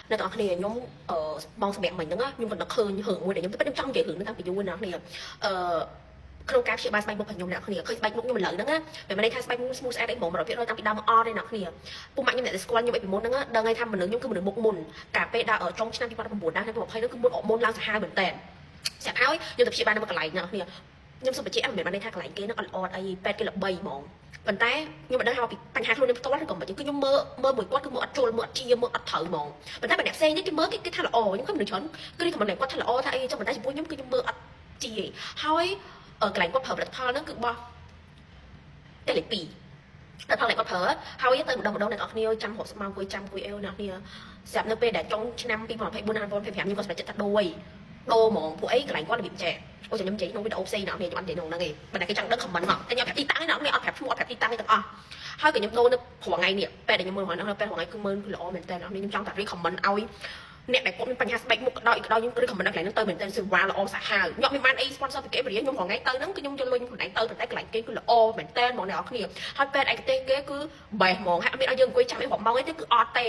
nên tụiគ្នាខ្ញុំបងសម្រាប់មិញហ្នឹងខ្ញុំក៏នឹកឃើញរឿងមួយដែលខ្ញុំពិតខ្ញុំចង់និយាយរឿងហ្នឹងតាំងពីយូរណាស់គ្នាក្នុងការព្យាបាលស្បែកមុខរបស់ខ្ញុំអ្នកគ្នាឃើញស្បែកមុខខ្ញុំឥឡូវហ្នឹងណាមិនមែនថាស្បែកមុខ smooth ស្អាតអីហ្មង100%តាំងពីដើមមកអត់ទេអ្នកគ្នាពុកម៉ាក់ខ្ញុំអ្នកដែលស្គាល់ខ្ញុំពីមុនហ្នឹងដឹងហើយថាមនុស្សខ្ញុំគឺមនុស្សមុខមុនកាលពេលដល់ចុងឆ្នាំ2019ដល់ឆ្នាំ2020ហ្នឹងគឺមុនអត់មុនឡើងសាហាវមែនតើស្រាប់ហើយខ្ញុំទៅព្យាបាលនៅកន្លែងអ្នកគ្នាខ្ញុំសូមបញ្ជាក់មិនមែនបានន័យថាកន្លែងគេហ្នឹងអត់ល្អអីពេទ្យគេល្បីហ្មងប៉ុន្តែខ្ញុំមិនដឹងថាពីបញ្ហាខ្លួនខ្ញុំផ្ទាល់ឬក៏មិនគឺខ្ញុំមើលមួយគាត់គឺមើលអត់ចូលមើលអត់ជាមើលអត់ត្រូវហ្មងប៉ុន្តែបើអ្នកផ្សេងនេះគេមើលគេថាល្អខ្ញុំខ្ញុំនឹងច្រើនគឺនេះក៏មិនគាត់ថាល្អថាអីចឹងប៉ុន្តែចំពោះខ្ញុំគឺខ្ញុំមើលអត់ជាហើយកន្លែងគាត់ប្រើផលិតផលហ្នឹងគឺបោះតែលេខ2តែផលដែលគាត់ប្រើហើយទៅម្ដងអ្នកនរគ្នាចាំ60ម៉ោងចាំគួយអេវអ្នកគ្នាស្រាប់នៅពេលដែលចុងឆ្នាំ2024 2025ខ្ញុំក៏សម្រេចចិត្តថាដូរហ្មងពួកអីកន្លែងគាត់របៀបចែកអូខ្ញុំនិយាយក្នុងវីដេអូផ្សេងអ្នកគ្នាខ្ញុំអត់និយាយក្នុងហ្នឹងទេប៉ុន្តែគេចង់ដឹង comment មកតែខ្ញុំប្រាប់ទីតាំងអ្នកគ្នាអត់ប្រាប់ឈ្មោះអត់ប្រាប់ទីតាំងទេទាំងអស់ហើយក៏ខ្ញុំដូរនៅព្រោះថ្ងៃនេះពេលដែលខ្ញុំមើលហ្នឹងពេលថ្ងៃគឺមើលគឺល្អមែនតើអ្នកខ្ញុំចង់តែ recommend ឲ្យអ្នកដែលគាត់មានបញ្ហាស្បែកមុខក៏ដោយខ្ញុំ recommend កន្លែងហ្នឹងទៅមែនតើសេវាល្អសាហាវខ្ញុំមិនបានអី sponsor ពីគេបរិយាខ្ញុំថ្ងៃទៅហ្នឹងគឺខ្ញុំយកលុយខ្ញុំខ្លួនឯងទៅប៉ុន្តែកន្លែងគេគឺល្អមែនតើហ្មងអ្នកនរគ្នាហើយពេលឯកទេសគេគឺបែបហ្មងហាក់មានឲ្យយើងអង្គុយចាំអីរាប់ម៉ោងទេគឺអត់ទេ